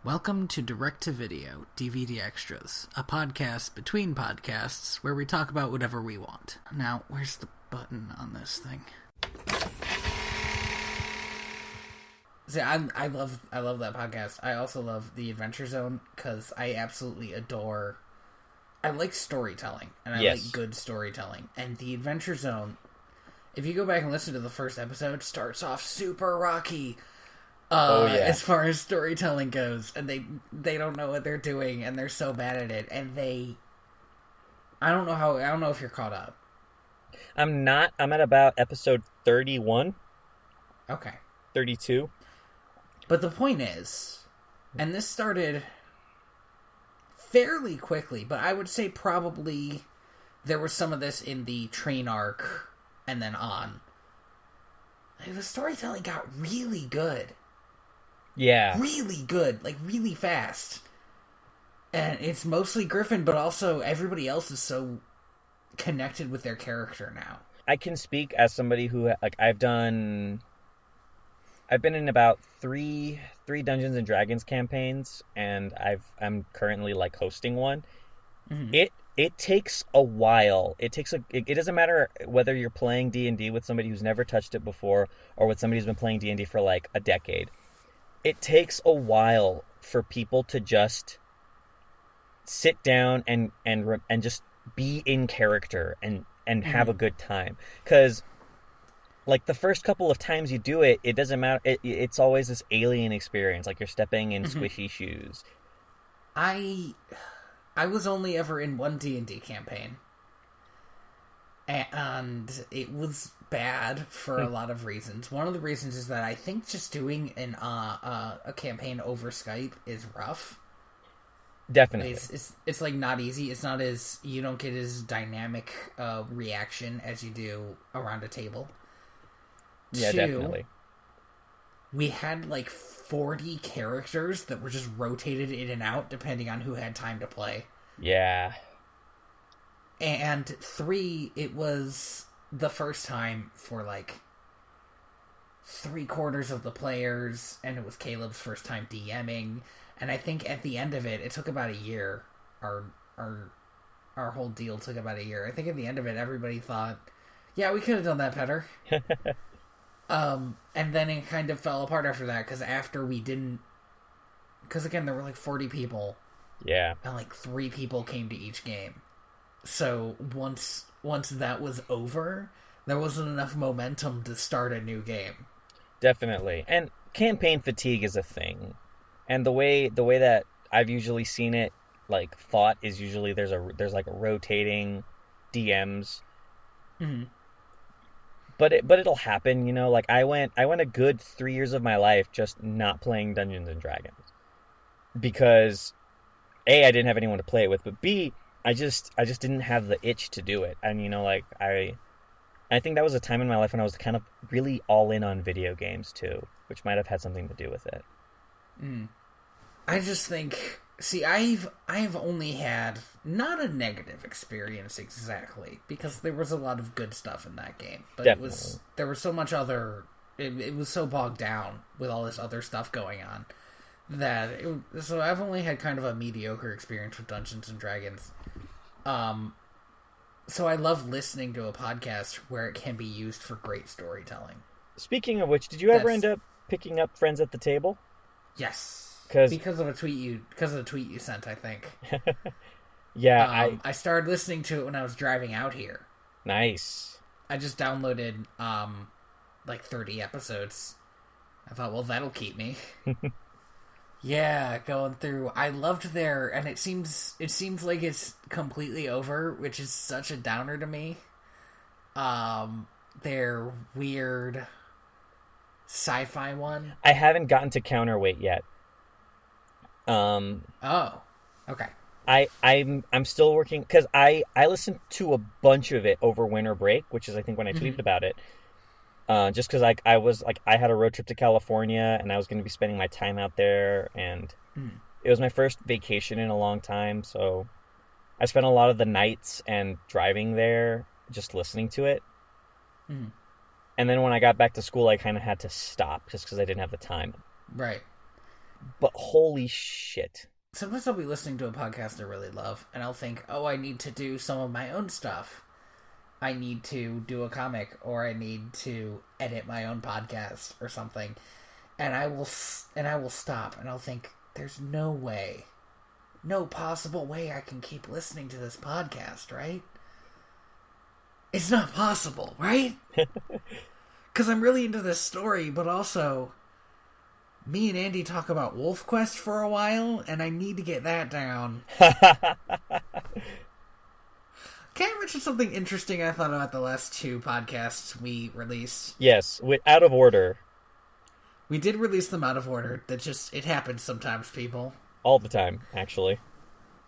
Welcome to Direct to Video, DVD Extras, a podcast between podcasts where we talk about whatever we want. Now, where's the button on this thing? See, I love that podcast. I also love The Adventure Zone because I absolutely adore... I like storytelling, and I like good storytelling. And The Adventure Zone, if you go back and listen to the first episode, starts off super rocky. As far as storytelling goes, and they don't know what they're doing, and they're so bad at it, and I don't know if you're caught up. I'm not. I'm at about episode 31. Okay. 32. But the point is, and this started fairly quickly, but I would say probably there was some of this in the train arc, and then on. The storytelling got really good. Yeah. Really good, like really fast. And it's mostly Griffin, but also everybody else is so connected with their character now. I can speak as somebody who, like, I've been in about three Dungeons and Dragons campaigns, and I'm currently like hosting one. Mm-hmm. It takes a while. It doesn't matter whether you're playing D&D with somebody who's never touched it before or with somebody who's been playing D&D for like a decade. It takes a while for people to just sit down and just be in character and have a good time. Because, like, the first couple of times you do it, it doesn't matter. It's always this alien experience, like you're stepping in squishy shoes. I was only ever in one D&D campaign. And it was bad for a lot of reasons. One of the reasons is that I think just doing a campaign over Skype is rough. Definitely. It's like not easy. It's not as... You don't get as dynamic reaction as you do around a table. Yeah, definitely. We had like 40 characters that were just rotated in and out depending on who had time to play. Yeah. And 3, it was the first time for like 3/4 of the players, and it was Caleb's first time DMing. And I think at the end of it, it took about a year. Our whole deal took about a year. I think at the end of it, everybody thought, yeah, we could have done that better. And then it kind of fell apart after that, because again, there were like 40 people. Yeah. And like 3 people came to each game. So once that was over, there wasn't enough momentum to start a new game. Definitely. And campaign fatigue is a thing. And the way that I've usually seen it like fought is usually there's like rotating DMs. Mm-hmm. But it'll happen, you know, like I went a good 3 years of my life just not playing Dungeons and Dragons. Because A, I didn't have anyone to play it with, but B, I just didn't have the itch to do it. And, you know, like, I think that was a time in my life when I was kind of really all in on video games, too, which might have had something to do with it. I just think... See, I've only had not a negative experience exactly, because there was a lot of good stuff in that game. But Definitely. there was so much other... It was so bogged down with all this other stuff going on. So I've only had kind of a mediocre experience with Dungeons and Dragons. So I love listening to a podcast where it can be used for great storytelling. Speaking of which, did you ever end up picking up Friends at the Table? Yes. Because of the tweet you sent, I think. Yeah, I started listening to it when I was driving out here. Nice. I just downloaded like 30 episodes. I thought, well, that'll keep me. Yeah, going through. I loved and it seems like it's completely over, which is such a downer to me. Their weird sci-fi one. I haven't gotten to Counterweight yet. Oh, okay. I'm still working because I listened to a bunch of it over winter break, which is I think when I tweeted about it. Just because I had a road trip to California and I was going to be spending my time out there, and it was my first vacation in a long time, so I spent a lot of the nights and driving there just listening to it. And then when I got back to school, I kind of had to stop just because I didn't have the time. Right. But holy shit. Sometimes I'll be listening to a podcast I really love, and I'll think, oh, I need to do some of my own stuff. I need to do a comic, or I need to edit my own podcast or something. And I will stop, and I'll think, there's no way, no possible way I can keep listening to this podcast, right? It's not possible, right? Because I'm really into this story, but also, me and Andy talk about Wolf Quest for a while, and I need to get that down. Can I mention something interesting I thought about the last 2 podcasts we released? Yes, out of order. We did release them out of order. It happens sometimes, people. All the time, actually.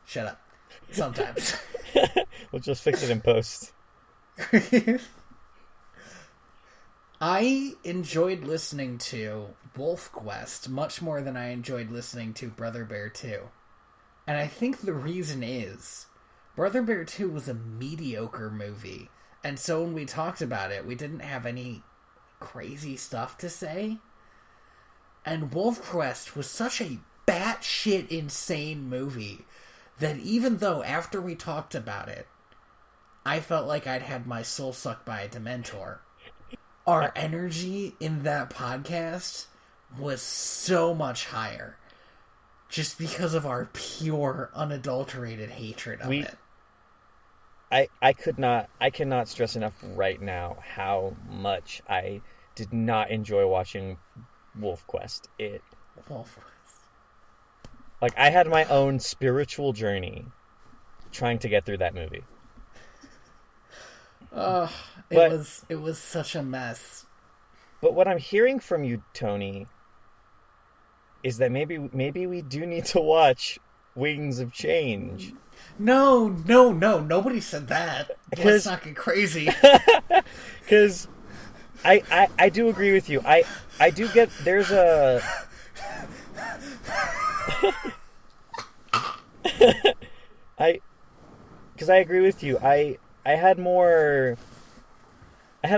Shut up. Sometimes. We'll just fix it in post. I enjoyed listening to Wolf Quest much more than I enjoyed listening to Brother Bear 2. And I think the reason is Brother Bear 2 was a mediocre movie. And so when we talked about it, we didn't have any crazy stuff to say. And Wolf Quest was such a batshit insane movie that even though after we talked about it, I felt like I'd had my soul sucked by a Dementor, our energy in that podcast was so much higher just because of our pure, unadulterated hatred of it. I cannot stress enough right now how much I did not enjoy watching Wolf Quest. Wolf Quest. Like, I had my own spiritual journey trying to get through that movie. It was such a mess. But what I'm hearing from you, Tony, is that maybe we do need to watch Wings of Change. No, nobody said that. Let's not get crazy. Because I do agree with you. I do get, there's a... Because I agree with you. I had a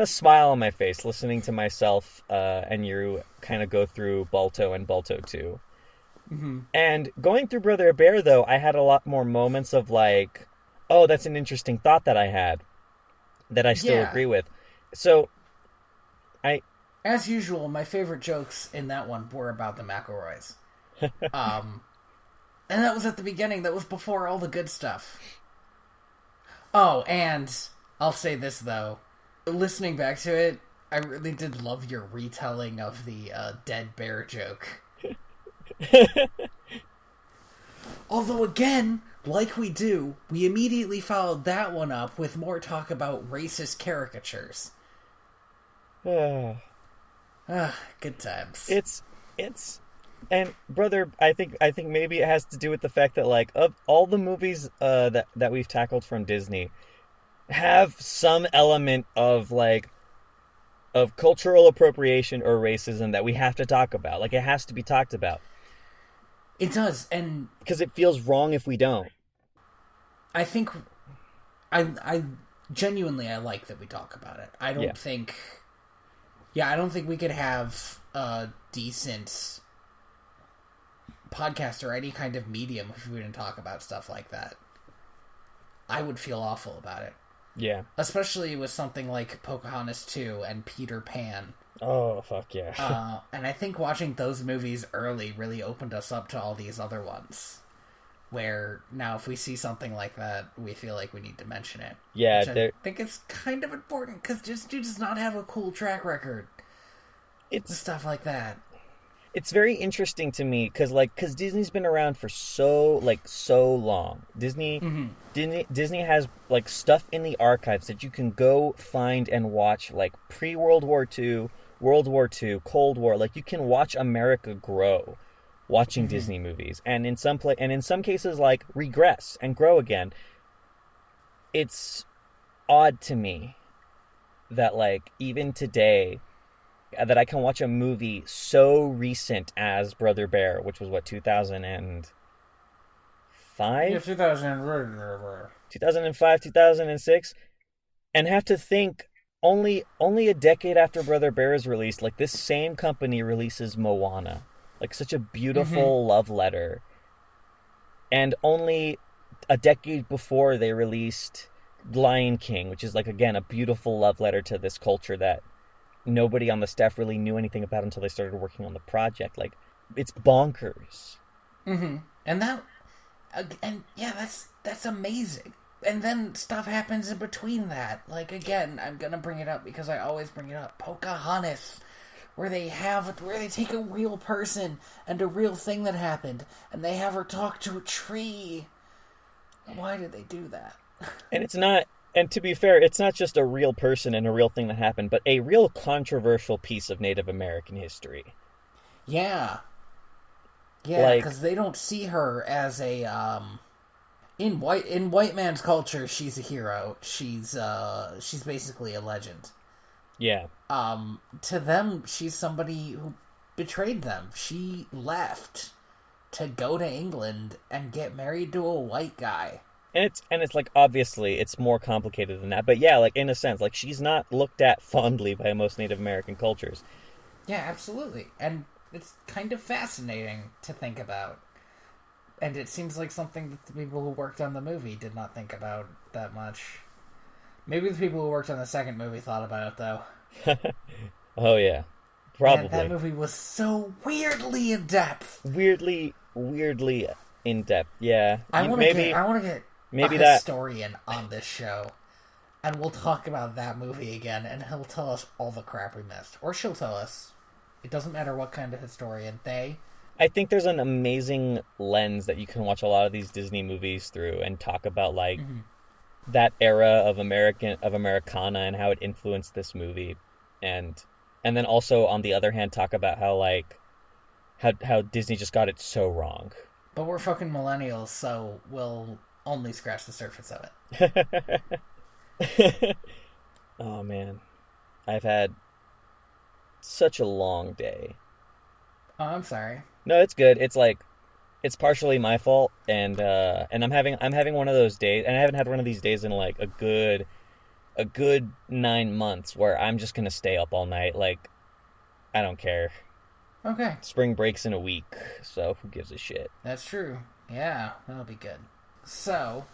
smile on my face listening to myself and you kind of go through Balto and Balto 2. Mm-hmm. And going through Brother Bear, though, I had a lot more moments of like, oh, that's an interesting thought that I had that I still agree with. So, as usual, my favorite jokes in that one were about the McElroys. And that was at the beginning. That was before all the good stuff. Oh, and I'll say this, though. Listening back to it, I really did love your retelling of the dead bear joke. Although, again, like we do, we immediately followed that one up with more talk about racist caricatures. Good times. It's and brother, I think maybe it has to do with the fact that, like, of all the movies that we've tackled from Disney have some element of cultural appropriation or racism that we have to talk about. Like, it has to be talked about. It does, and because it feels wrong if we don't. I think I genuinely like that we talk about it. I don't think we could have a decent podcast or any kind of medium if we didn't talk about stuff like that. I would feel awful about it. Yeah. Especially with something like Pocahontas 2 and Peter Pan. Oh, fuck yeah. And I think watching those movies early really opened us up to all these other ones. Where now if we see something like that, we feel like we need to mention it. Yeah. I think it's kind of important because Disney does not have a cool track record. It's stuff like that. It's very interesting to me because Disney's been around for so long. Disney has like stuff in the archives that you can go find and watch, like pre-World War II, World War II, Cold War. Like, you can watch America grow watching Disney movies, and in some cases like regress and grow again. It's odd to me that, like, even today, that I can watch a movie so recent as Brother Bear, which was 2005? Yeah, 2005, 2006, and have to think only a decade after Brother Bear is released, like, this same company releases Moana. like such a beautiful love letter. And only a decade before they released Lion King, which is like, again, a beautiful love letter to this culture that nobody on the staff really knew anything about until they started working on the project. Like, it's bonkers. And that's amazing. And then stuff happens in between that. Like, again, I'm gonna bring it up because I always bring it up. Pocahontas, where they take a real person and a real thing that happened, and they have her talk to a tree. Why did they do that? And it's not, and to be fair, it's not just a real person and a real thing that happened, but a real controversial piece of Native American history. Yeah. Yeah, because they don't see her as a, in white man's culture, she's a hero. She's basically a legend. Yeah. To them, she's somebody who betrayed them. She left to go to England and get married to a white guy. And it's like, obviously it's more complicated than that, but yeah, like, in a sense, like, she's not looked at fondly by most Native American cultures. Yeah, absolutely. And it's kind of fascinating to think about. And it seems like something that the people who worked on the movie did not think about that much. Maybe the people who worked on the second movie thought about it, though. Oh, yeah. Probably. And that movie was so weirdly in-depth. Weirdly in-depth, yeah. I want to get a historian on this show. And we'll talk about that movie again, and he'll tell us all the crap we missed. Or she'll tell us. It doesn't matter what kind of historian. I think there's an amazing lens that you can watch a lot of these Disney movies through and talk about, like, that era of Americana and how it influenced this movie. And then also, on the other hand, talk about how Disney just got it so wrong. But we're fucking millennials, so we'll only scratch the surface of it. Oh, man. I've had such a long day. Oh, I'm sorry. No, it's good. It's like, it's partially my fault, and I'm having one of those days, and I haven't had one of these days in like a good 9 months where I'm just gonna stay up all night. Like, I don't care. Okay. Spring breaks in a week, so who gives a shit? That's true. Yeah, that'll be good. So,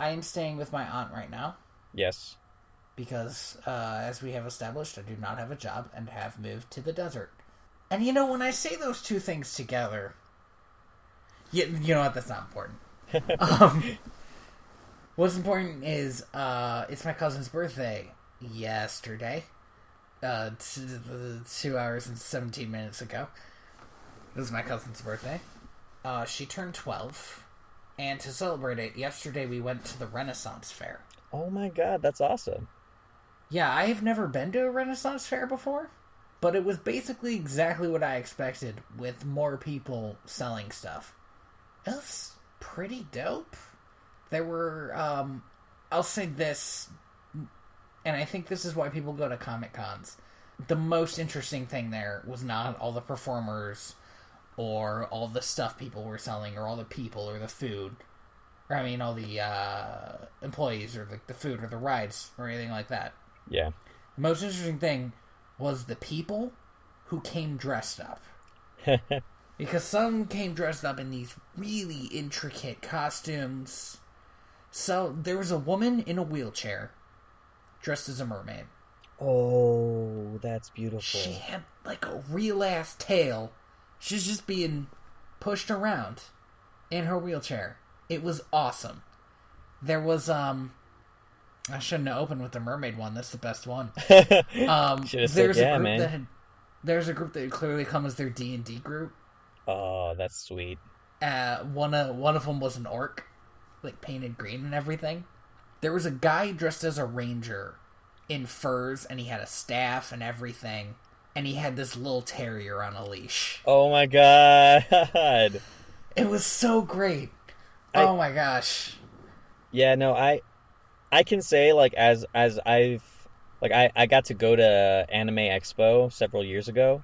I am staying with my aunt right now. Yes. Because, as we have established, I do not have a job and have moved to the desert. And you know, when I say those two things together, you know what, that's not important. What's important is, it's my cousin's birthday yesterday. 2 hours and 17 minutes ago. It was my cousin's birthday. She turned 12. And to celebrate it, yesterday we went to the Renaissance Fair. Oh my god, that's awesome. Yeah, I have never been to a Renaissance Fair before. But it was basically exactly what I expected, with more people selling stuff. It was pretty dope. There were, I'll say this, and I think this is why people go to Comic Cons. The most interesting thing there was not all the performers, or all the stuff people were selling, or all the people, or the food. Or, I mean, all the employees, or the food, or the rides, or anything like that. Yeah. The most interesting thing was the people who came dressed up. Because some came dressed up in these really intricate costumes. So, there was a woman in a wheelchair, dressed as a mermaid. Oh, that's beautiful. She had, like, a real-ass tail. She's just being pushed around in her wheelchair. It was awesome. There was, I shouldn't have opened with the mermaid one. That's the best one. There's a group that clearly come as their D&D group. Oh, that's sweet. One of them was an orc, like painted green and everything. There was a guy dressed as a ranger in furs, and he had a staff and everything, and he had this little terrier on a leash. Oh my god! It was so great. Oh my gosh. Yeah, no, I can say, like, as I've, like, I got to go to Anime Expo several years ago,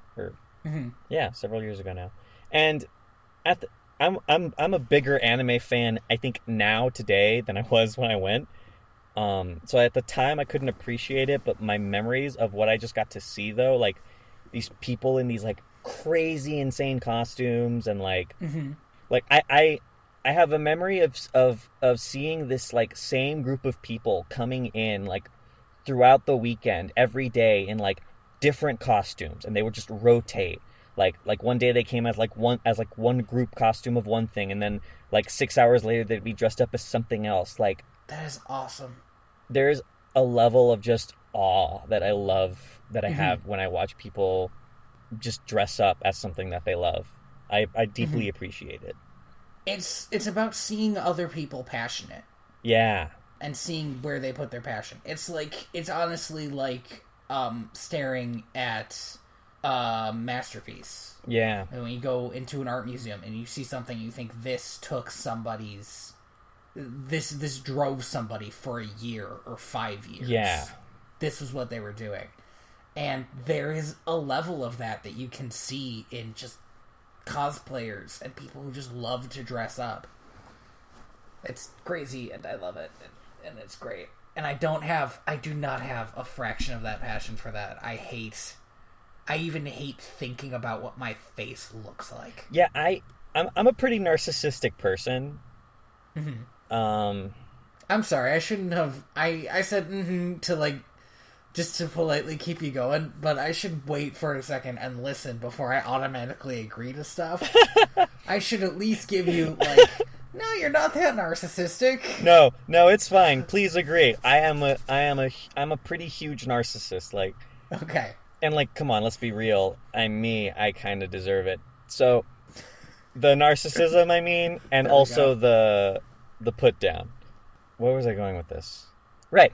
several years ago now, and I'm a bigger anime fan, I think, now today than I was when I went. So at the time I couldn't appreciate it, but my memories of what I just got to see, though, like, these people in these, like, crazy insane costumes and like Mm-hmm. like I have a memory of seeing this like same group of people coming in like throughout the weekend every day in like different costumes, and they would just rotate. Like one day they came as like one group costume of one thing, and then like 6 hours later they'd be dressed up as something else. Like, that is awesome. there's a level of just awe that I love, that I have when I watch people just dress up as something that they love. I deeply appreciate it. It's about seeing other people passionate. Yeah. And seeing where they put their passion. It's honestly like staring at a masterpiece. Yeah. And when you go into an art museum and you see something, you think this drove somebody for a year or 5 years. Yeah. This is what they were doing. And there is a level of that you can see in just cosplayers and people who just love to dress up. It's crazy, and I love it, and it's great. And I do not have a fraction of that passion for that. I even hate thinking about what my face looks like. Yeah, I'm a pretty narcissistic person. I'm sorry, I shouldn't have. I said to like just to politely keep you going, but I should wait for a second and listen before I automatically agree to stuff. I should at least give you like, no, you're not that narcissistic. No, it's fine. Please agree. I'm a pretty huge narcissist. Like, okay. And like, come on, let's be real. I'm me. I kind of deserve it. So, the narcissism, I mean, and also the put down. Where was I going with this? Right.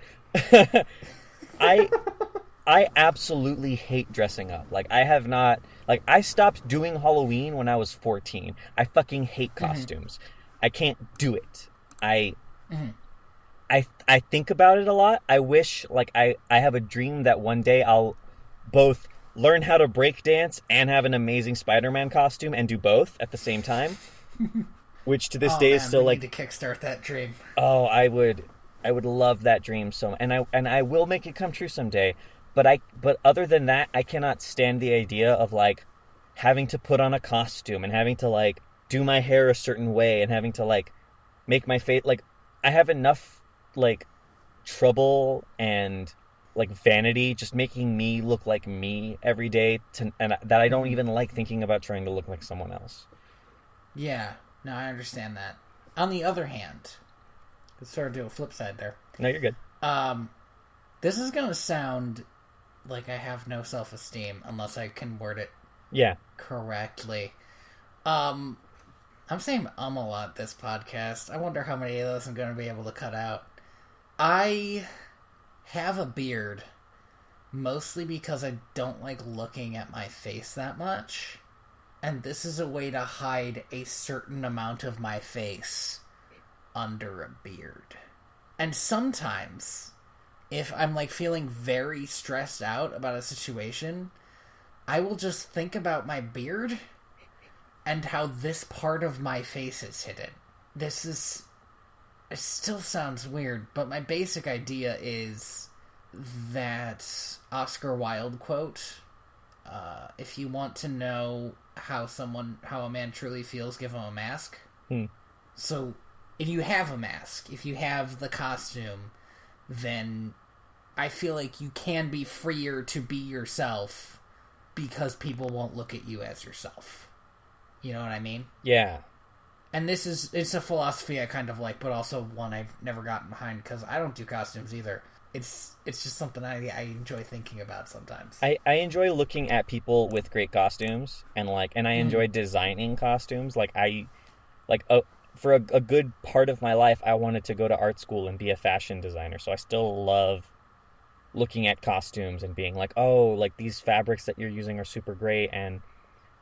I absolutely hate dressing up. Like, I have not... Like, I stopped doing Halloween when I was 14. I fucking hate costumes. I can't do it. I think about it a lot. I wish, like, I have a dream that one day I'll both learn how to break dance and have an amazing Spider-Man costume and do both at the same time. Which to this day is still like... need to kickstart that dream. Oh, I would love that dream so much. And I will make it come true someday. But other than that, I cannot stand the idea of like having to put on a costume and having to like do my hair a certain way and having to like make my face like... I have enough like trouble and like vanity just making me look like me every day and that I don't even like thinking about trying to look like someone else. Yeah, no, I understand that. On the other hand, let's sort of do a flip side there. No, you're good. This is gonna sound like I have no self-esteem unless I can word it correctly. I'm saying a lot this podcast. I wonder how many of those I'm going to be able to cut out. I have a beard mostly because I don't like looking at my face that much. And this is a way to hide a certain amount of my face under a beard. And sometimes, if I'm like feeling very stressed out about a situation, I will just think about my beard and how this part of my face is hidden. It still sounds weird, but my basic idea is that Oscar Wilde quote, if you want to know how a man truly feels, give him a mask. So, if you have a mask, if you have the costume, then I feel like you can be freer to be yourself because people won't look at you as yourself. You know what I mean? Yeah. And it's a philosophy I kind of like, but also one I've never gotten behind because I don't do costumes either. It's just something I enjoy thinking about sometimes. I enjoy looking at people with great costumes and I enjoy designing costumes. For a good part of my life, I wanted to go to art school and be a fashion designer. So I still love looking at costumes and being like, oh, like these fabrics that you're using are super great, and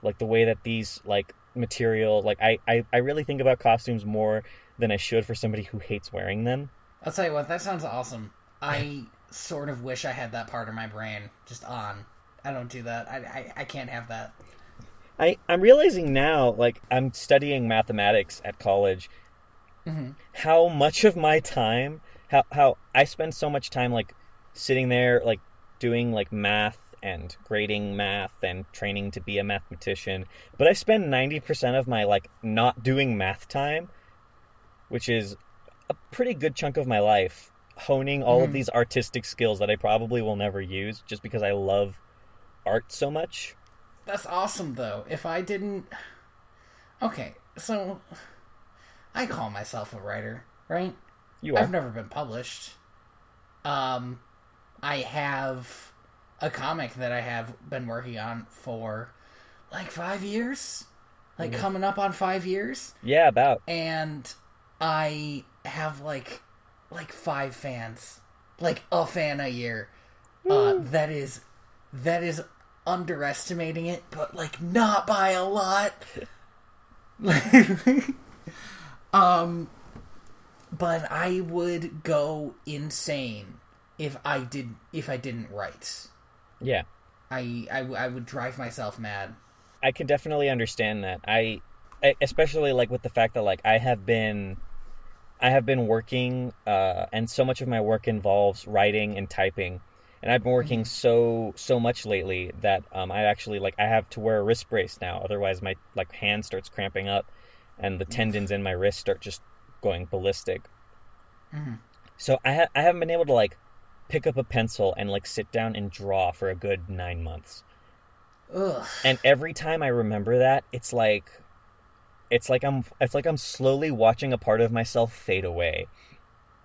like the way that these like material, like I really think about costumes more than I should for somebody who hates wearing them. I'll tell you what, that sounds awesome. I sort of wish I had that part of my brain just on. I don't do that. I can't have that. I'm realizing now, like I'm studying mathematics at college, how much of my time, how I spend so much time like sitting there like doing like math and grading math and training to be a mathematician. But I spend 90% of my, like, not doing math time, which is a pretty good chunk of my life, honing all of these artistic skills that I probably will never use just because I love art so much. That's awesome, though. If I didn't... Okay, so... I call myself a writer, right? You are. I've never been published. I have a comic that I have been working on for, like, 5 years? Like, coming up on 5 years? Yeah, about. And I have, like 5 fans. Like, a fan a year. That is underestimating it, but, like, not by a lot. But I would go insane if I didn't write. Yeah. I would drive myself mad. I can definitely understand that. I especially, like, with the fact that, like, I have been working, and so much of my work involves writing and typing, and I've been working so much lately that I actually, like, I have to wear a wrist brace now, otherwise my, like, hand starts cramping up and the tendons in my wrist start just going ballistic. So I haven't been able to, like, pick up a pencil and, like, sit down and draw for a good 9 months. Ugh. And every time I remember that, it's like I'm slowly watching a part of myself fade away,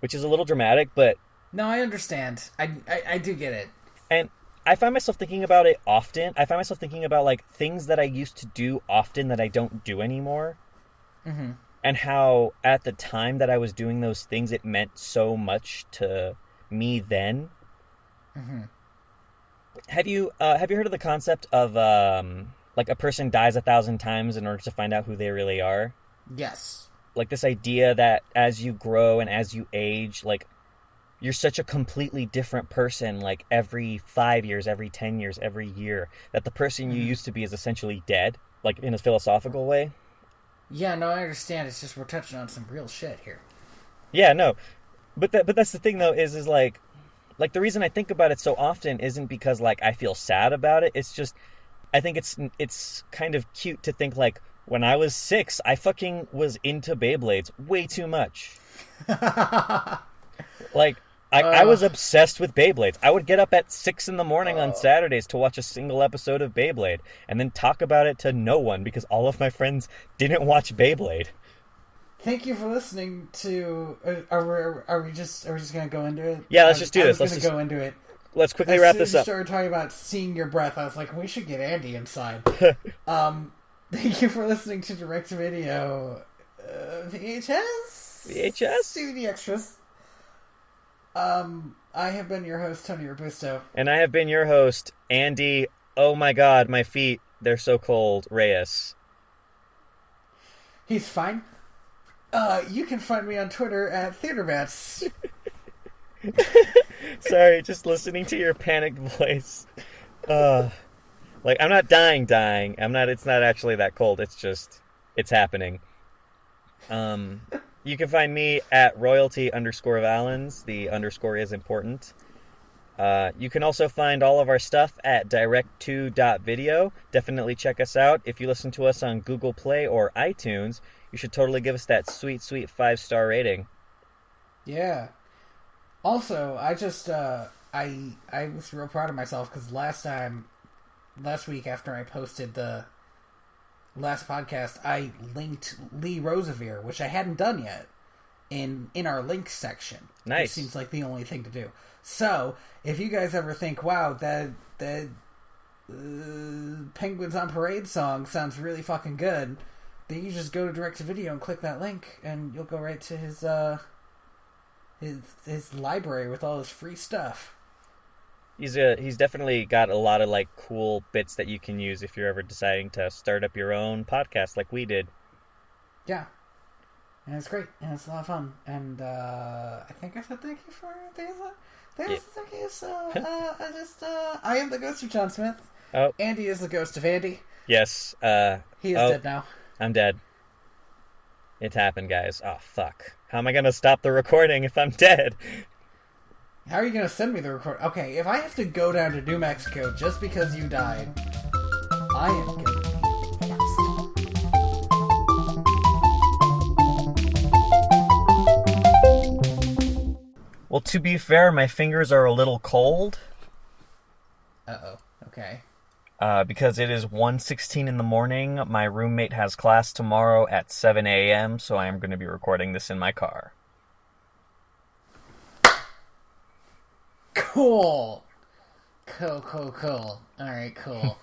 which is a little dramatic, but no, I understand. I do get it. And I find myself thinking about it often. I find myself thinking about, like, things that I used to do often that I don't do anymore. And how at the time that I was doing those things, it meant so much to me then. Have you heard of the concept of like, a person dies 1,000 times in order to find out who they really are? Yes. Like, this idea that as you grow and as you age, like, you're such a completely different person, like, every 5 years, every 10 years, every year, that the person you used to be is essentially dead, like, in a philosophical way. Yeah, no, I understand. It's just we're touching on some real shit here. Yeah, no. But that's the thing, though, is like, the reason I think about it so often isn't because, like, I feel sad about it. It's just, I think it's kind of cute to think, like, when I was 6, I fucking was into Beyblades way too much. Like, I was obsessed with Beyblades. I would get up at 6 in the morning on Saturdays to watch a single episode of Beyblade and then talk about it to no one because all of my friends didn't watch Beyblade. Thank you for listening to... Are we just going to go into it? Yeah, let's just do this. Let's go into it. Let's quickly wrap this up. As soon as you started talking about seeing your breath, I was like, we should get Andy inside. Thank you for listening to Direct to Video VHS? DVD Extras. I have been your host, Tony Robusto. And I have been your host, Andy, oh my god, my feet, they're so cold, Reyes. He's fine. You can find me on Twitter at TheaterBats. Sorry, just listening to your panicked voice. Like, I'm not dying. It's not actually that cold, it's happening. You can find me at royalty_Valens. The underscore is important. You can also find all of our stuff at direct2.video. Definitely check us out. If you listen to us on Google Play or iTunes, you should totally give us that sweet 5-star rating. Yeah. Also, I just, I was real proud of myself because last week after I posted the last podcast, I linked Lee Rosevere, which I hadn't done yet, in our links section. Nice. Which seems like the only thing to do. So, if you guys ever think, wow, that Penguins on Parade song sounds really fucking good, then you just go to Direct to Video and click that link, and you'll go right to his library with all his free stuff. He's definitely got a lot of, like, cool bits that you can use if you're ever deciding to start up your own podcast like we did. Yeah. And it's great. And it's a lot of fun. And I think I said thank you for thank you. So I am the ghost of John Smith. Oh. Andy is the ghost of Andy. Yes. He is dead now. I'm dead. It's happened, guys. Oh, fuck. How am I going to stop the recording if I'm dead? How are you going to send me the record? Okay, if I have to go down to New Mexico just because you died, I am going to be pissed. Well, to be fair, my fingers are a little cold. Uh-oh. Okay. Because it is 1:16 in the morning. My roommate has class tomorrow at 7 a.m., so I am going to be recording this in my car. Cool. Cool. Alright, cool.